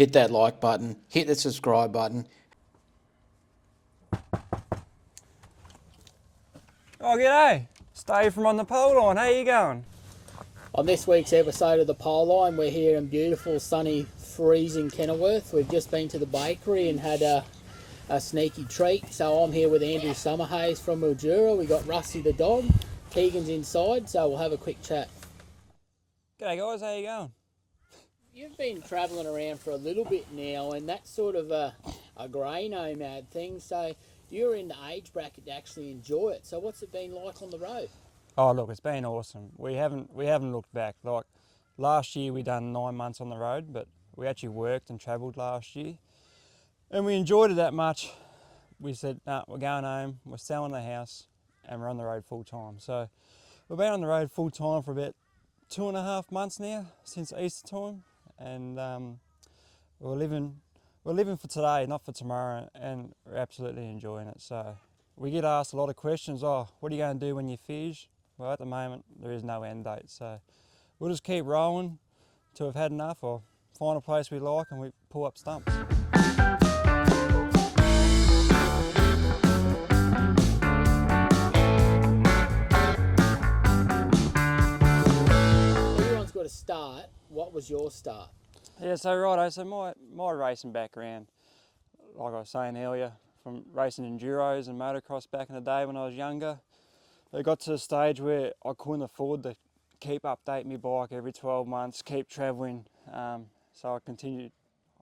hit that like button, hit the subscribe button. Oh, g'day. Steve from On the Pole Line. How you going? On this week's episode of the Pole Line, we're here in beautiful, sunny, freezing Kenilworth. We've just been to the bakery and had a sneaky treat. So I'm here with Andrew Summerhayes from Mildura. We got Rusty the dog. Keegan's inside, so we'll have a quick chat. G'day guys, how you going? You've been travelling around for a little bit now, and that's sort of a grey nomad thing. So you're in the age bracket to actually enjoy it. So what's it been like on the road? Oh look, it's been awesome. We haven't looked back. Like last year we done 9 months on the road, but we actually worked and travelled last year. And we enjoyed it that much. We said, nah, we're going home, we're selling the house, and we're on the road full time. So we've been on the road full time for about 2.5 months now, since Easter time. And we're living for today, not for tomorrow, and we're absolutely enjoying it. So we get asked a lot of questions. Oh, what are you going to do when you finish? Well, at the moment there is no end date, so we'll just keep rolling till we've had enough, or find a place we like and we pull up stumps. Everyone's got to start. What was your start? Yeah, so righto, so my racing background, like I was saying earlier, from racing enduros and motocross back in the day when I was younger, it got to the stage where I couldn't afford to keep updating my bike every 12 months, keep travelling. So I continued.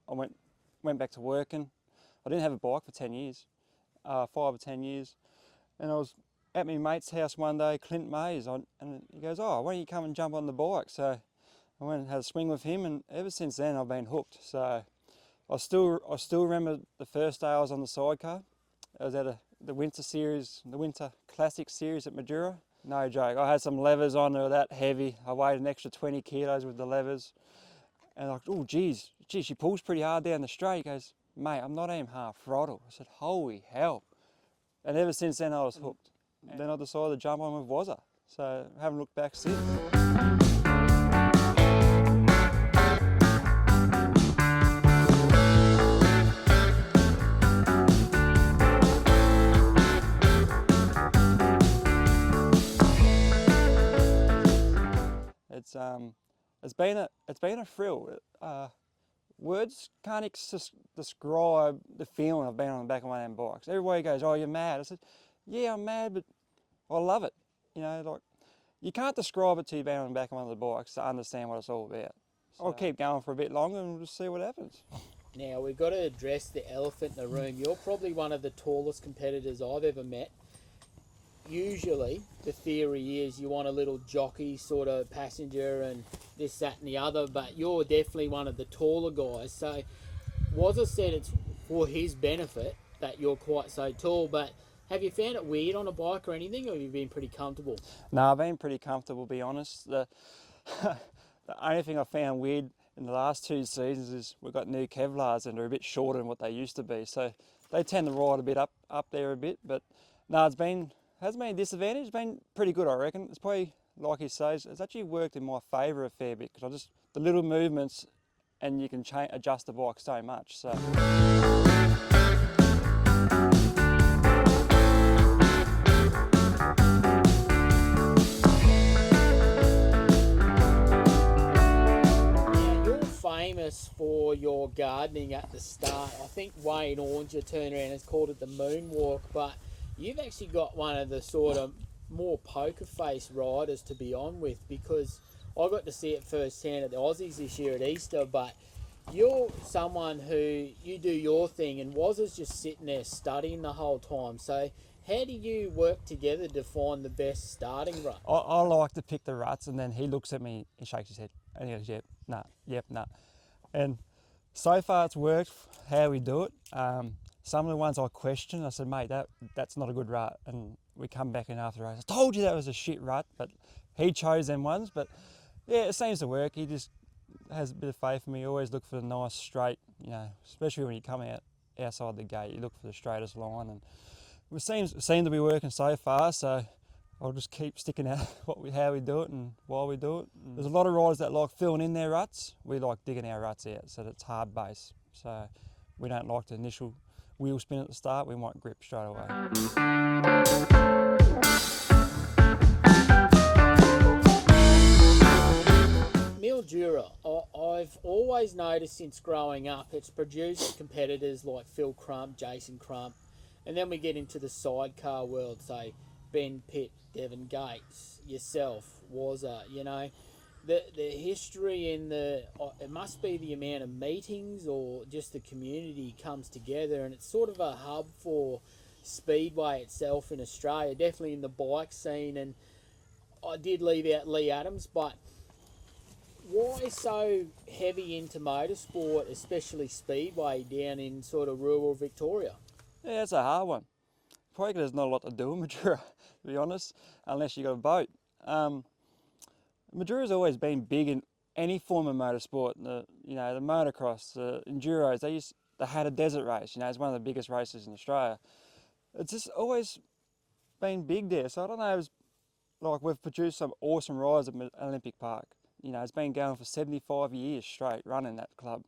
I went back to working. I didn't have a bike for 10 years, 5 or 10 years, and I was at my mate's house one day, Clint Mayes, and he goes, "Oh, why don't you come and jump on the bike?" So I went and had a swing with him, and ever since then I've been hooked. So I still remember the first day I was on the Sidecar. I was at the winter series, the winter classic series at Mildura. No joke, I had some levers on, they were that heavy. I weighed an extra 20 kilos with the levers. And I'm like, oh geez, she pulls pretty hard down the straight. He goes, "Mate, I'm not even half throttle." I said, holy hell. And ever since then I was hooked. And then I decided to jump on with Wazza. So I haven't looked back since. It's been a thrill. Words can't describe the feeling of being on the back of one of them bikes. Everybody goes, "Oh, you're mad." I said, "Yeah, I'm mad, but I love it." You know, like you can't describe it till you've been on the back of one of the bikes to understand what it's all about. So I'll keep going for a bit longer and we'll just see what happens. Now, we've got to address the elephant in the room. You're probably one of the tallest competitors I've ever met. Usually, the theory is you want a little jockey sort of passenger and this, that and the other, but you're definitely one of the taller guys. So, Wazza said it's for his benefit that you're quite so tall, but have you found it weird on a bike or anything, or have you been pretty comfortable? No, I've been pretty comfortable, to be honest. The only thing I found weird in the last 2 seasons is we've got new Kevlars and they're a bit shorter than what they used to be. So they tend to ride a bit up there a bit. But no, hasn't been a disadvantage. It's been pretty good, I reckon. It's probably, like he says, it's actually worked in my favour a fair bit because the little movements and you can adjust the bike so much. So. Famous for your gardening at the start. I think Wayne Ornger turned around and called it the moonwalk, but you've actually got one of the sort of more poker face riders to be on with, because I got to see it firsthand at the Aussies this year at Easter, but you're someone who, you do your thing and Wazza's just sitting there studying the whole time. So how do you work together to find the best starting rut? I like to pick the ruts, and then he looks at me, he shakes his head and he goes, "Yep, nah, yep, nah." And so far it's worked how we do it. Some of the ones I question, I said, "Mate, that's not a good rut." And we come back in after the race, "I told you that was a shit rut," but he chose them ones. But yeah, it seems to work. He just has a bit of faith in me. Always look for the nice straight, you know, especially when you come outside the gate, you look for the straightest line, and it seems to be working so far. So I'll just keep sticking out how we do it and why we do it. There's a lot of riders that like filling in their ruts. We like digging our ruts out so that it's hard base. So we don't like the initial wheel spin at the start. We might grip straight away. Mildura, I've always noticed since growing up, it's produced competitors like Phil Crump, Jason Crump, and then we get into the sidecar world, say Ben Pitt, Devon Gates, yourself, Wazza, you know. The history in it must be the amount of meetings or just the community comes together, and it's sort of a hub for Speedway itself in Australia, definitely in the bike scene. And I did leave out Lee Adams, but why so heavy into motorsport, especially Speedway down in sort of rural Victoria? Yeah, it's a hard one. Probably 'cause there's not a lot to do in Mildura, to be honest, unless you got a boat. Mildura's always been big in any form of motorsport. The motocross, the enduros. They had a desert race. You know, it's one of the biggest races in Australia. It's just always been big there. So I don't know. It's like we've produced some awesome riders at Olympic Park. You know, it's been going for 75 years straight, running that club.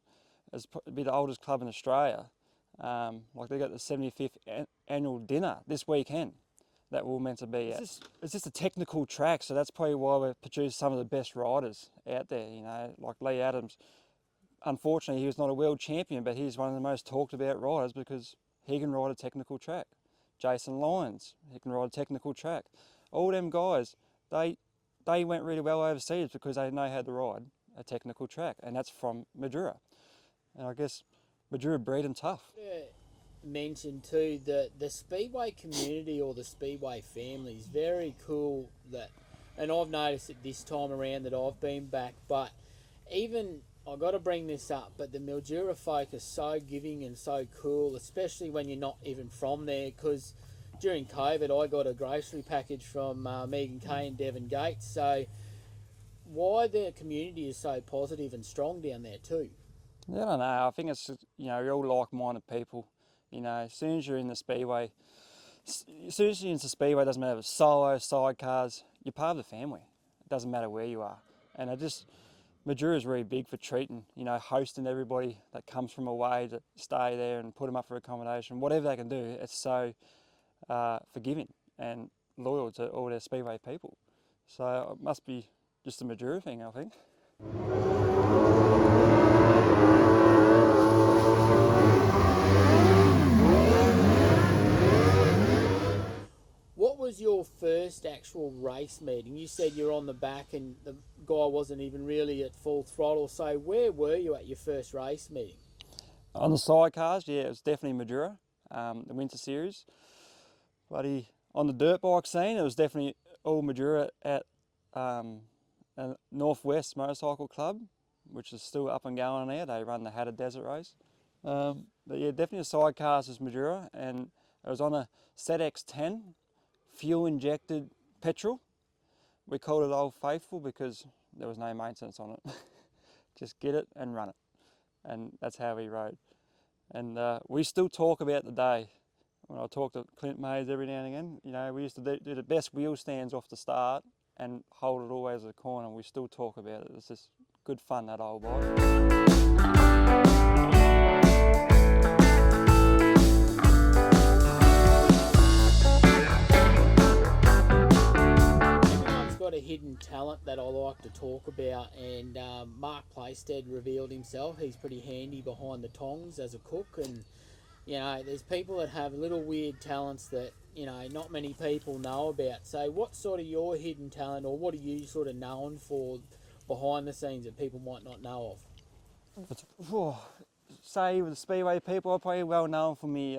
It's probably the oldest club in Australia. Like they got the 75th annual dinner this weekend that we're meant to be at. It's just a technical track, so that's probably why we've produced some of the best riders out there, you know, like Lee Adams. Unfortunately, he was not a world champion, but he's one of the most talked about riders because he can ride a technical track. Jason Lyons, he can ride a technical track. All them guys, they went really well overseas because they know how to ride a technical track, and that's from Mildura. And I guess Mildura breed them tough. Mentioned too that the Speedway community or the Speedway family is very cool, that, and I've noticed it this time around that I've been back, but even I got to bring this up, but the Mildura folk are so giving and so cool, especially when you're not even from there, because during COVID I got a grocery package from Megan Kay and Devon Gates. So why the community is so positive and strong down there too? I don't know. I think it's, you know, you're all like-minded people. You know, as soon as you're in the Speedway, it doesn't matter if it's solo, sidecars, you're part of the family. It doesn't matter where you are. And Mildura is really big for treating, you know, hosting everybody that comes from away to stay there and put them up for accommodation. Whatever they can do, it's so forgiving and loyal to all their Speedway people. So it must be just a Mildura thing, I think. What was your first actual race meeting? You said you're on the back and the guy wasn't even really at full throttle. So where were you at your first race meeting? On the sidecars, yeah, it was definitely Mildura, the Winter Series. On the dirt bike scene, it was definitely all Mildura at Northwest Motorcycle Club, which is still up and going there. They run the Hatter Desert Race. But yeah, definitely the sidecars was Mildura, and it was on a ZX10 fuel-injected petrol. We called it Old Faithful because there was no maintenance on it. Just get it and run it. And that's how we rode. And we still talk about the day. When I talk to Clint Mayes every now and again, you know, we used to do the best wheel stands off the start and hold it always at the corner. We still talk about it. It's just good fun, that old bike. Got a hidden talent that I like to talk about, and Mark Playstead revealed himself. He's pretty handy behind the tongs as a cook, and you know, there's people that have little weird talents that, you know, not many people know about. So what's sort of your hidden talent, or what are you sort of known for behind the scenes that people might not know of? Say with the Speedway people, I'm probably well known for me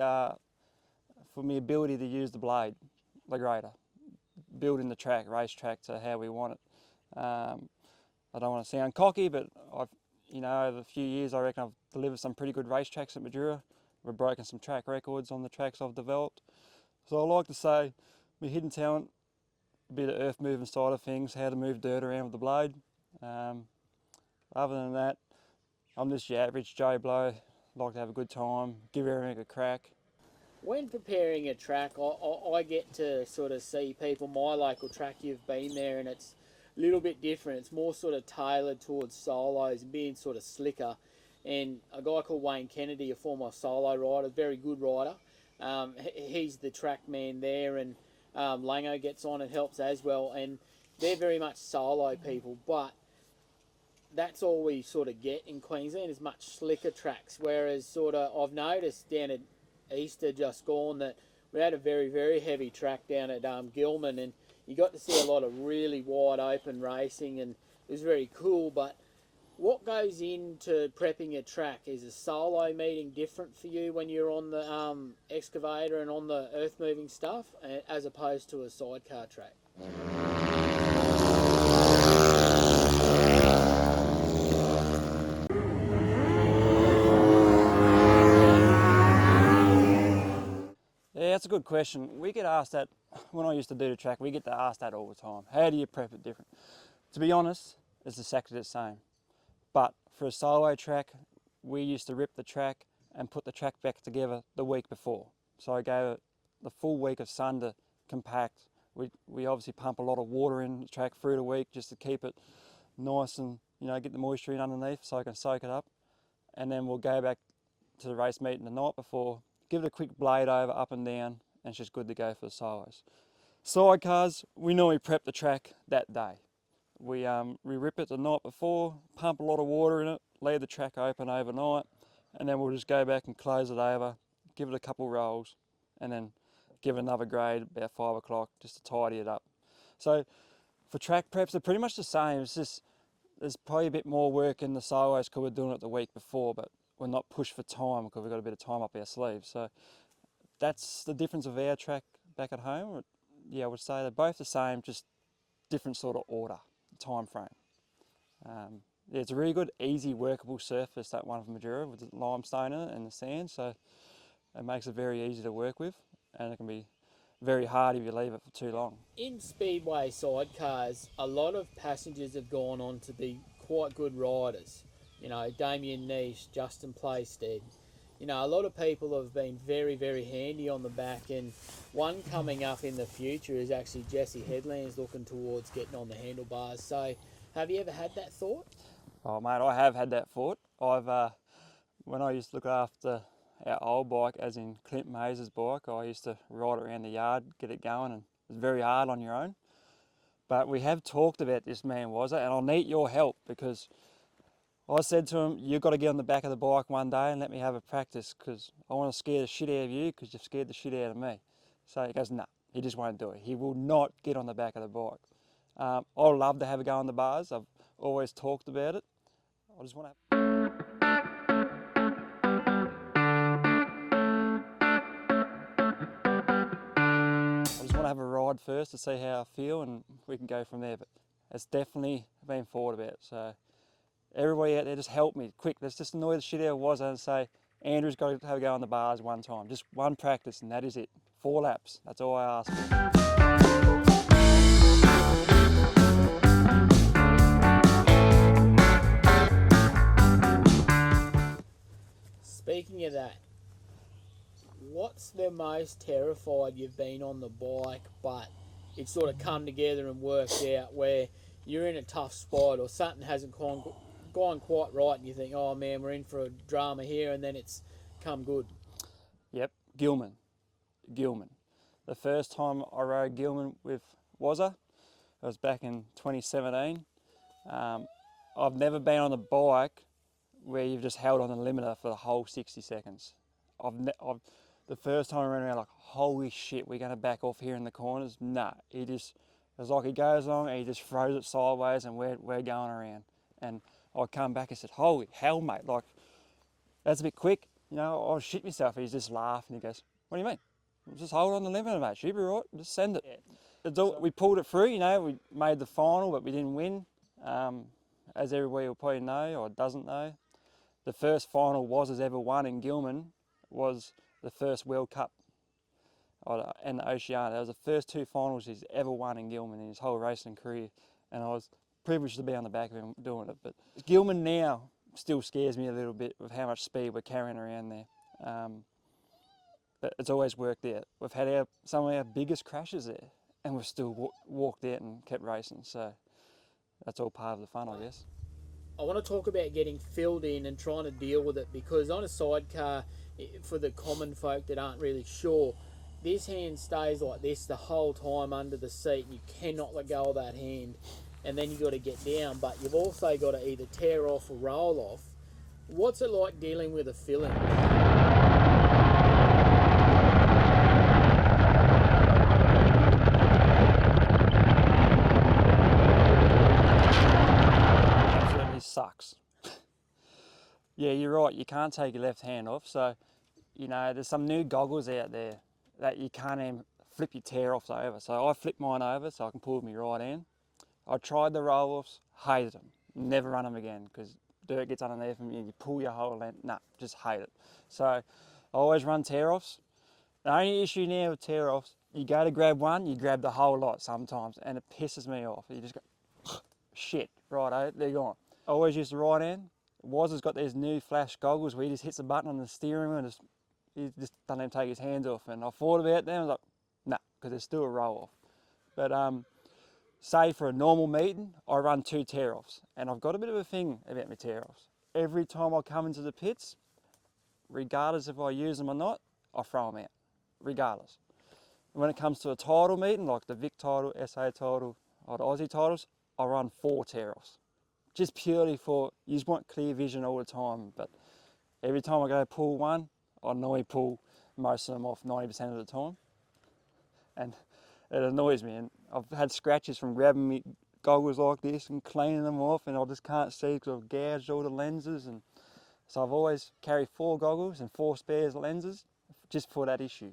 ability to use the blade, the grader, building the track, race track to how we want it. I don't want to sound cocky, but over a few years, I reckon I've delivered some pretty good race tracks at Mildura. We've broken some track records on the tracks I've developed. So I like to say my hidden talent, a bit of earth moving side of things, how to move dirt around with the blade. Other than that, I'm just your average Joe Blow, like to have a good time, give everything a crack. When preparing a track, I get to sort of see people, my local track, you've been there, and it's a little bit different. It's more sort of tailored towards solos and being sort of slicker. And a guy called Wayne Kennedy, a former solo rider, very good rider, he's the track man there, and Lango gets on and helps as well. And they're very much solo people, but that's all we sort of get in Queensland is much slicker tracks. Whereas sort of I've noticed down at Easter just gone that we had a very, very heavy track down at Gilman, and you got to see a lot of really wide open racing, and it was very cool. But what goes into prepping a track? Is a solo meeting different for you when you're on the excavator and on the earth moving stuff as opposed to a sidecar track? Yeah, that's a good question. We get asked that when I used to do the track. We get asked that all the time. How do you prep it different? To be honest, it's exactly the same. But for a solo track, we used to rip the track and put the track back together the week before. So I gave it the full week of sun to compact. We obviously pump a lot of water in the track through the week just to keep it nice and, you know, get the moisture in underneath so I can soak it up. And then we'll go back to the race meeting the night before, give it a quick blade over, up and down, and it's just good to go for the solos. Sidecars, we normally prep the track that day. We rip it the night before, pump a lot of water in it, leave the track open overnight, and then we'll just go back and close it over, give it a couple rolls, and then give it another grade about 5 o'clock just to tidy it up. So for track preps, they're pretty much the same. It's just there's probably a bit more work in the solos because we're doing it the week before, but we're not pushed for time because we've got a bit of time up our sleeves. So that's the difference of our track back at home. Yeah, I would say they're both the same, just different sort of order, time frame. Yeah, it's a really good, easy, workable surface, that one from Mildura, with the limestone in it and the sand, so it makes it very easy to work with, and it can be very hard if you leave it for too long. In Speedway sidecars, a lot of passengers have gone on to be quite good riders. You know, Damien Niche, Justin Playstead. You know, a lot of people have been very, very handy on the back, and one coming up in the future is actually Jesse Headland's looking towards getting on the handlebars. So, have you ever had that thought? Oh mate, I have had that thought. When I used to look after our old bike, as in Clint Mayes' bike, I used to ride around the yard, get it going, and it was very hard on your own. But we have talked about this, man, was it? And I'll need your help, because I said to him, you've got to get on the back of the bike one day and let me have a practice, because I want to scare the shit out of you because you've scared the shit out of me. So he goes, no, he just won't do it. He will not get on the back of the bike. I'd love to have a go on the bars. I've always talked about it. I just want to have a ride first to see how I feel, and we can go from there. But it's definitely been thought about. So everybody out there, just help me quick. Let's just annoy the shit out of was and say, Andrew's got to have a go on the bars one time. Just one practice, and that is it. 4 laps. That's all I ask for. Speaking of that, what's the most terrified you've been on the bike, but it's sort of come together and worked out, where you're in a tough spot or something hasn't gone quite right and you think, oh man, we're in for a drama here, and then it's come good? Yep, Gilman. The first time I rode Gilman with Wazza, it was back in 2017. I've never been on a bike where you've just held on the limiter for the whole 60 seconds. The first time I ran around, like, holy shit, we're going to back off here in the corners. Nah, it's like he goes along and he just throws it sideways and we're going around. And I come back and said, holy hell, mate, like, that's a bit quick. You know, I shit myself. He's just laughing. He goes, what do you mean? Just hold on the limiter, mate. She'll be right. Just send it. Yeah. We pulled it through, you know, we made the final, but we didn't win. As everybody will probably know or doesn't know, the first final Wazza's ever won in Gilman was the first World Cup and the Oceania. That was the first 2 finals he's ever won in Gilman in his whole racing career, and I was privileged to be on the back of him doing it. But Gilman now still scares me a little bit with how much speed we're carrying around there. but it's always worked out. We've had some of our biggest crashes there, and we've still walked out and kept racing. So that's all part of the fun, I guess. I want to talk about getting filled in and trying to deal with it, because on a sidecar, for the common folk that aren't really sure, this hand stays like this the whole time under the seat. You cannot let go of that hand, and then you got to get down, but you've also got to either tear off or roll off. What's it like dealing with a fill-in? Absolutely sucks. Yeah, you're right, you can't take your left hand off, so you know there's some new goggles out there that you can't even flip your tear-offs over. So I flipped mine over so I can pull with my right hand. I tried the roll-offs, hated them, never run them again, because dirt gets underneath them, you pull your whole length, nah, just hate it. So I always run tear-offs. The only issue now with tear-offs, you go to grab one, you grab the whole lot sometimes, and it pisses me off. You just go, shit, righto, they're gone. I always use the right hand. Woz has got these new flash goggles where he just hits a button on the steering wheel and he just doesn't even take his hands off. And I thought about them, I was like, nah, because there's still a roll-off. But say for a normal meeting, I run 2 tear-offs, and I've got a bit of a thing about my tear-offs. Every time I come into the pits, regardless if I use them or not, I throw them out, regardless. And when it comes to a title meeting, like the Vic title, SA title, or the Aussie titles, I run 4 tear-offs. Just purely for, you just want clear vision all the time, but every time I go pull one, I normally pull most of them off 90% of the time. And it annoys me, and I've had scratches from grabbing me goggles like this and cleaning them off, and I just can't see because I've gouged all the lenses. And so I've always carried 4 goggles and 4 spares lenses just for that issue,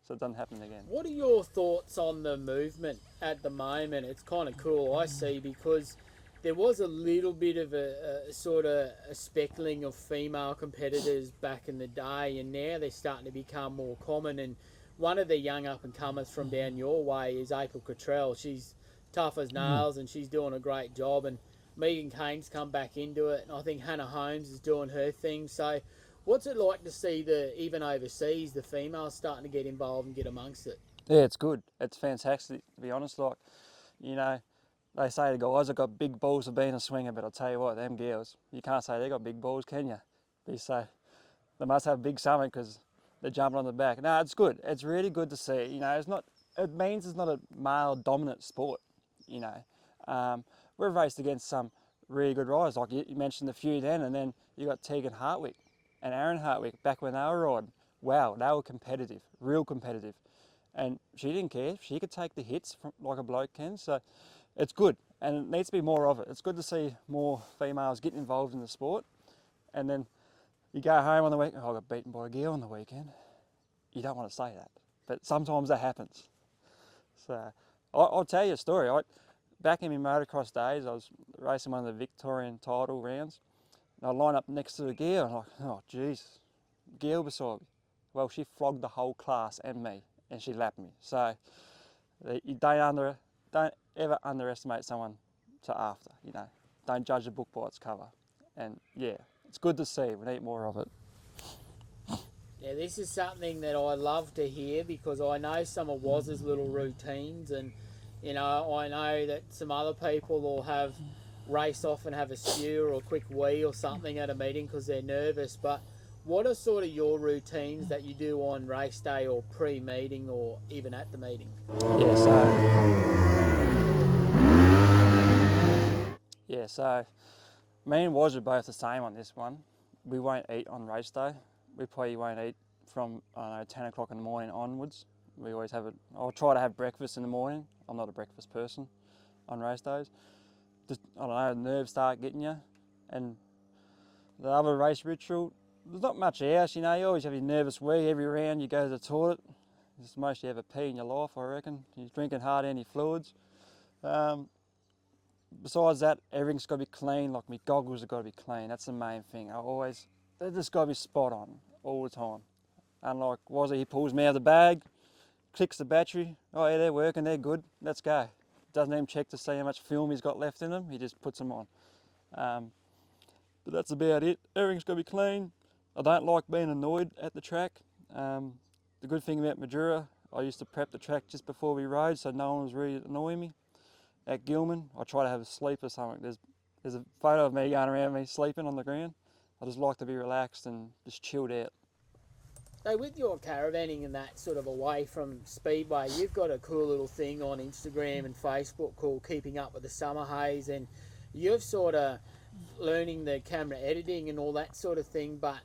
so it doesn't happen again. What are your thoughts on the movement at the moment? It's kind of cool, I see, because there was a little bit of a sort of a speckling of female competitors back in the day, and now they're starting to become more common. And one of the young up-and-comers from down your way is April Cottrell. She's tough as nails, and she's doing a great job. And Megan Kane's come back into it, and I think Hannah Holmes is doing her thing. So what's it like to see, even overseas, the females starting to get involved and get amongst it? Yeah, it's good. It's fantastic, to be honest. Like, you know, they say the guys have got big balls for being a swinger, but I'll tell you what, them girls, you can't say they got big balls, can you? But you say they must have big stomach because they're jumping on the back. No, it's good. It's really good to see. You know, it means it's not a male-dominant sport, you know. We've raced against some really good riders, like you mentioned a few then, and then you got Tegan Hartwick and Aaron Hartwick back when they were riding. Wow, they were competitive, real competitive. And she didn't care. She could take the hits like a bloke can. So it's good, and it needs to be more of it. It's good to see more females getting involved in the sport. And then you go home on the weekend, oh, I got beaten by a girl on the weekend. You don't want to say that, but sometimes that happens. So I'll tell you a story. Back in my motocross days, I was racing one of the Victorian title rounds, and I line up next to the girl, and I'm like, oh, jeez, girl beside me. Well, she flogged the whole class and me, and she lapped me. So you don't ever underestimate someone to after, you know. Don't judge a book by its cover. And yeah, it's good to see. We need more of it. Yeah, this is something that I love to hear, because I know some of Waz's little routines, and you know, I know that some other people will have race off and have a spew or a quick wee or something at a meeting because they're nervous. But what are sort of your routines that you do on race day or pre-meeting or even at the meeting? So me and Waz are both the same on this one. We won't eat on race day. We probably won't eat from, I don't know, 10 o'clock in the morning onwards. We always I'll try to have breakfast in the morning. I'm not a breakfast person on race days. Just, I don't know, nerves start getting you. And the other race ritual, there's not much else, you know. You always have your nervous wee every round. You go to the toilet. It's the most you ever pee in your life, I reckon. You're drinking hard any fluids. Besides that, everything's got to be clean. Like my goggles have got to be clean. That's the main thing. They've just got to be spot on all the time. Unlike Wazzy, he pulls me out of the bag, clicks the battery. Oh yeah, they're working, they're good. Let's go. Doesn't even check to see how much film he's got left in them. He just puts them on. But that's about it. Everything's got to be clean. I don't like being annoyed at the track. the good thing about Mildura, I used to prep the track just before we rode, so no one was really annoying me. At Gilman, I try to have a sleep or something. There's a photo of me going around me sleeping on the ground. I just like to be relaxed and just chilled out. So with your caravanning and that sort of away from Speedway, you've got a cool little thing on Instagram and Facebook called Keeping Up with the Summerhayes, and you've sort of learning the camera editing and all that sort of thing, but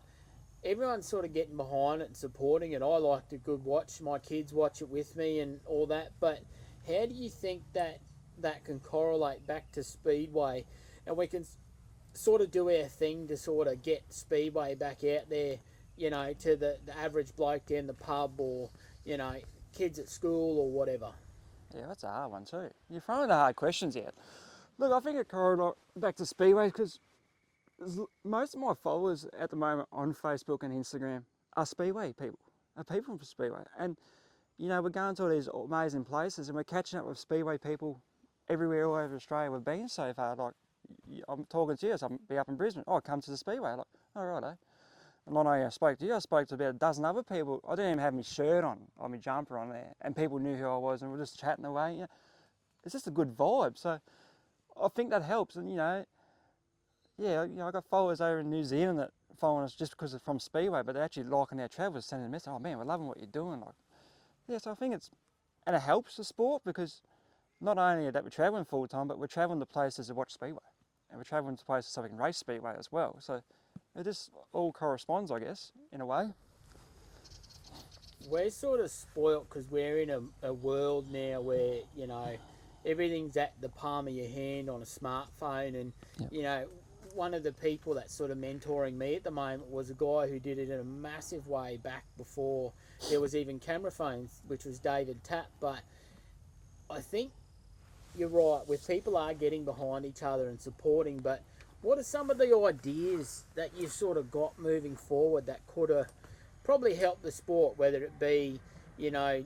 everyone's sort of getting behind it and supporting it. I like to good watch. My kids watch it with me and all that, but how do you think that can correlate back to Speedway, and we can sort of do our thing to sort of get Speedway back out there, you know, to the average bloke down the pub, or, you know, kids at school or whatever? Yeah, that's a hard one too. You're throwing the hard questions out. Look, I think it correlates back to Speedway because most of my followers at the moment on Facebook and Instagram are Speedway people, are people from Speedway. And, you know, we're going to all these amazing places and we're catching up with Speedway people everywhere all over Australia we've been so far. Like, I'm talking to you, so I'll be up in Brisbane. Oh, come to the Speedway. Like, oh, righto. And not only I spoke to you, I spoke to about a dozen other people. I didn't even have my shirt on, or my jumper on there, and people knew who I was and we're just chatting away. You know, it's just a good vibe. So I think that helps. And, you know, yeah, you know, I got followers over in New Zealand that following us just because they're from Speedway, but they're actually liking our travels, sending a message. Oh man, we're loving what you're doing. Like, yeah, so I think and it helps the sport because not only that we're traveling full time, but we're traveling to places to watch Speedway, and we're traveling to places so we can race Speedway as well. So it just all corresponds, I guess, in a way. We're sort of spoilt because we're in a world now where, you know, everything's at the palm of your hand on a smartphone, and Yep. you know, one of the people that's sort of mentoring me at the moment was a guy who did it in a massive way back before there was even camera phones, which was David Tapp. But I think you're right, with people are getting behind each other and supporting, but what are some of the ideas that you've sort of got moving forward that could have probably helped the sport, whether it be, you know,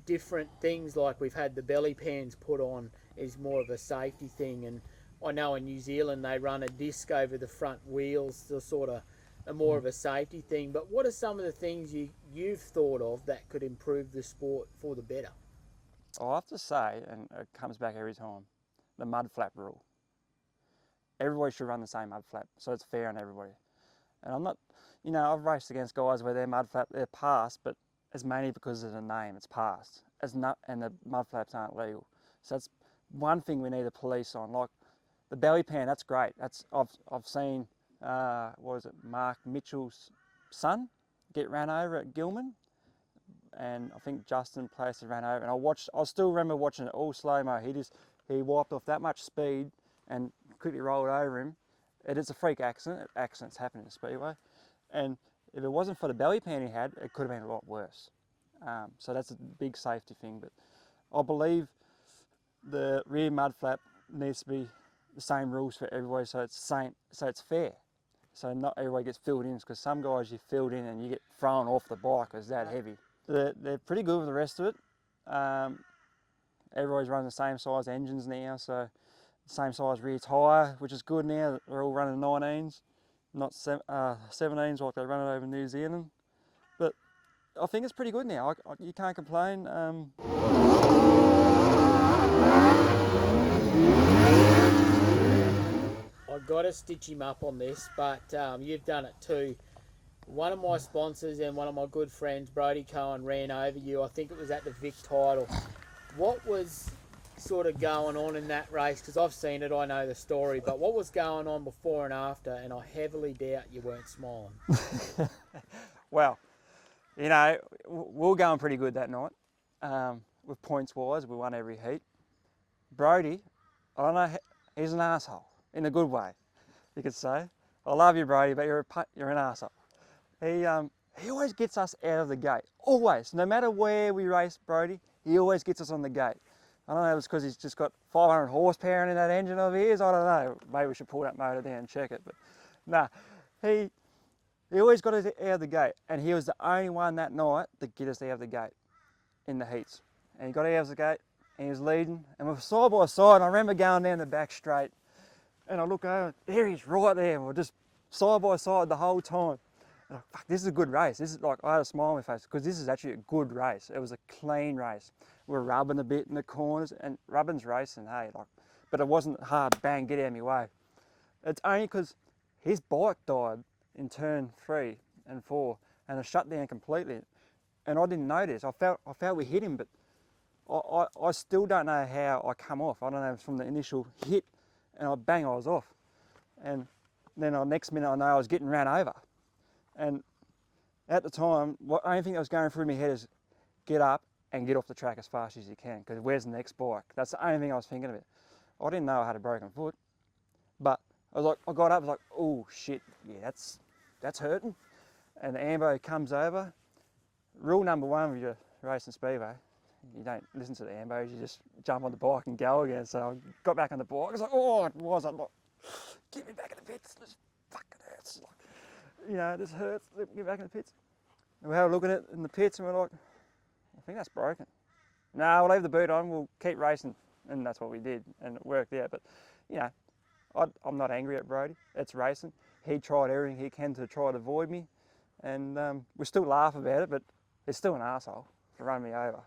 different things like we've had the belly pans put on is more of a safety thing, and I know in New Zealand they run a disc over the front wheels to sort of a more of a safety thing. But what are some of the things you've thought of that could improve the sport for the better? I have to say, and it comes back every time, the mud flap rule. Everybody should run the same mud flap, so it's fair on everybody. And I'm not, you know, I've raced against guys where their mud flap, they're passed, but it's mainly because of the name, it's passed. It's not, and the mud flaps aren't legal. So that's one thing we need to police on. Like the belly pan, that's great. I've seen, what was it, Mark Mitchell's son get ran over at Gilman, and I think Justin Placer ran over. And I still remember watching it all slow mo. He wiped off that much speed and quickly rolled over him. It is a freak accident. Accidents happen in the Speedway, and if it wasn't for the belly pan he had, it could have been a lot worse. So that's a big safety thing. But I believe the rear mud flap needs to be the same rules for everybody, so it's fair. So not everybody gets filled in, because some guys you filled in and you get thrown off the bike because it's that heavy. They're pretty good with the rest of it. Everybody's running the same size engines now, so same size rear tyre, which is good now. We're all running 19s, not 17s like they run it over New Zealand. But I think it's pretty good now. You can't complain. I've got to stitch him up on this, but you've done it too. One of my sponsors and one of my good friends, Brody Cohen, ran over you. I think it was at the Vic title. What was sort of going on in that race? Because I've seen it, I know the story, but what was going on before and after? And I heavily doubt you weren't smiling. Well, you know, we were going pretty good that night. With points wise, we won every heat. Brody, I don't know, he's an asshole in a good way, you could say. I love you, Brody, but you're an asshole. He always gets us out of the gate, always. No matter where we race, Brody, he always gets us on the gate. I don't know if it's because he's just got 500 horsepower in that engine of his, I don't know. Maybe we should pull that motor down and check it, but nah. He always got us out of the gate, and he was the only one that night to get us out of the gate in the heats. And he got out of the gate, and he was leading, and we're side by side, and I remember going down the back straight, and I look over, there he's right there, and we're just side by side the whole time. And fuck, this is a good race. This is like, I had a smile on my face because this is actually a good race. It was a clean race. We're rubbing a bit in the corners, and rubbing's racing, hey, like, but it wasn't hard, bang, get out of my way. It's only because his bike died in turn 3 and 4, and it shut down completely. And I didn't notice. I felt we hit him, but I still don't know how I come off. I don't know if it's from the initial hit, and I was off. And then the next minute I know I was getting ran over. And at the time, the only thing that was going through my head is get up and get off the track as fast as you can, because where's the next bike? That's the only thing I was thinking of it. I didn't know I had a broken foot, but I was like, I got up, I was like, oh shit, yeah, that's hurting. And the ambo comes over. Rule number 1 with your racing speedway, you don't listen to the ambos, you just jump on the bike and go again. So I got back on the bike, I was like, oh, it was, I'm like, get me back in the pits, this fucking hurts. Like, you know, this hurts, let me get back in the pits. And we had a look at it in the pits and we're like, I think that's broken. No, we'll leave the boot on, we'll keep racing. And that's what we did, and it worked out. But, you know, I'm not angry at Brody, it's racing. He tried everything he can to try to avoid me. And we still laugh about it, but he's still an arsehole for running me over.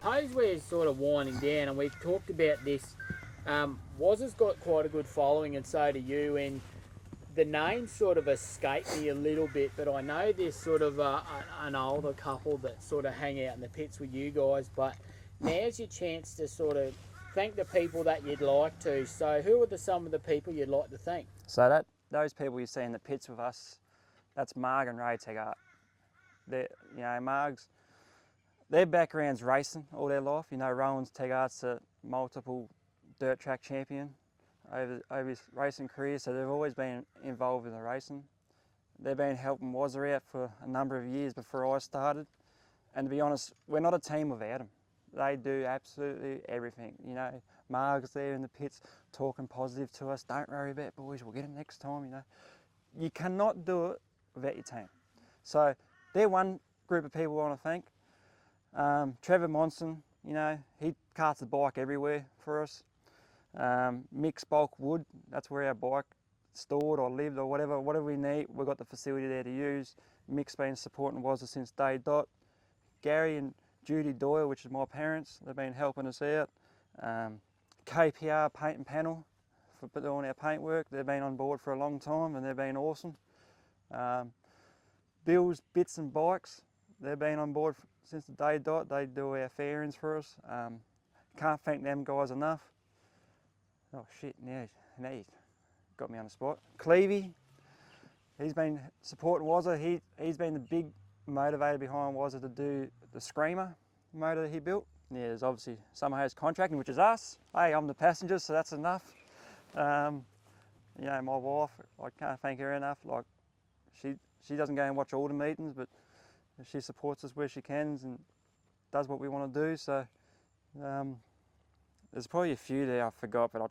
Suppose we're sort of winding down, and we've talked about this. Waz's got quite a good following, and so do you. And the name sort of escaped me a little bit, but I know there's sort of an older couple that sort of hang out in the pits with you guys. But now's your chance to sort of thank the people that you'd like to. So who are some of the people you'd like to thank? So those people you see in the pits with us, that's Marg and Ray Tegart. You know, Marg's, their background's racing all their life. You know, Rowan's Tegart's a multiple dirt track champion over his racing career, so they've always been involved in the racing. They've been helping Wazza out for a number of years before I started. And to be honest, we're not a team without them. They do absolutely everything. You know, Marg's there in the pits talking positive to us. Don't worry about it, boys, we'll get them next time, you know. You cannot do it without your team. So they're one group of people I want to thank. Trevor Monson, you know, he carts the bike everywhere for us. Mick's Bulk Wood, that's where our bike stored or lived or whatever we need, we've got the facility there to use. Mick's been supporting Wazza since day dot. Gary and Judy Doyle, which is my parents, they've been helping us out. KPR Paint and Panel for doing our paintwork, they've been on board for a long time and they've been awesome. Bill's Bits and Bikes, they've been on board since the day dot, they do our fairings for us. Can't thank them guys enough. Oh shit, now you got me on the spot. Clevey, he's been supporting Wazza, he's been the big motivator behind Wazza to do the Screamer motor that he built. Yeah, there's obviously Summerhayes Contracting, which is us. Hey, I'm the passenger, so that's enough. You know, my wife, I can't thank her enough. Like, she doesn't go and watch all the meetings, but she supports us where she can and does what we want to do. So there's probably a few there I forgot, but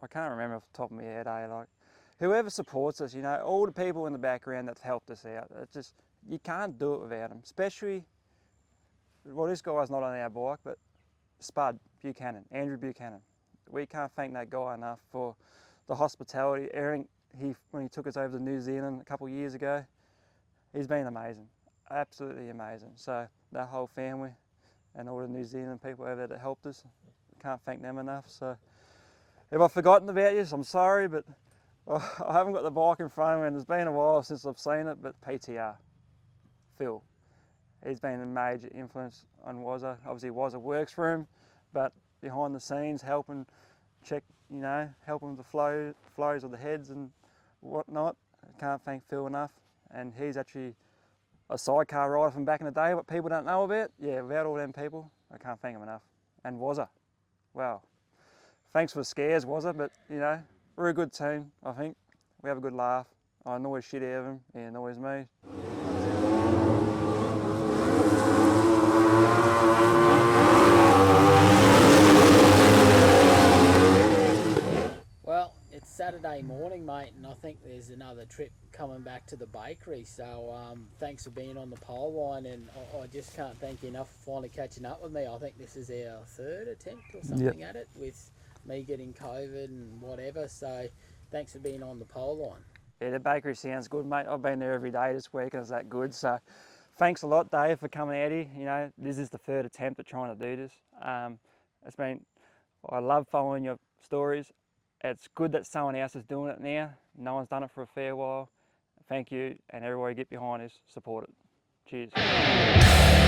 I can't remember off the top of my head. Like, whoever supports us, you know, all the people in the background that's helped us out. It's just, you can't do it without them. Especially, well, this guy's not on our bike, but Spud Buchanan, Andrew Buchanan. We can't thank that guy enough for the hospitality. When he took us over to New Zealand a couple of years ago, he's been amazing, absolutely amazing. So that whole family and all the New Zealand people over there that helped us, can't thank them enough. So if I've forgotten about you, I'm sorry, but I haven't got the bike in front of me and it's been a while since I've seen it, but PTR, Phil, he's been a major influence on Wazza. Obviously Wazza works for him, but behind the scenes helping check, you know, helping the flows of the heads and whatnot. I can't thank Phil enough. And he's actually a sidecar rider from back in the day, what people don't know about. Yeah, without all them people, I can't thank him enough. And Wazza, wow. Thanks for the scares, Wazza, but you know, we're a good team, I think. We have a good laugh. I annoy shit out of him, he annoys me. Well, it's Saturday morning, mate, and I think there's another trip coming back to the bakery. So thanks for being on the pole line, and I just can't thank you enough for finally catching up with me. I think this is our third attempt or something at it with me getting COVID and whatever. So thanks for being on the pole line. Yeah, the bakery sounds good, mate. I've been there every day this week and it's that good. So thanks a lot, Dave, for coming out here. You know, this is the third attempt at trying to do this. I love following your stories. It's good that someone else is doing it now. No one's done it for a fair while. Thank you, and everybody get behind us, support it. Cheers.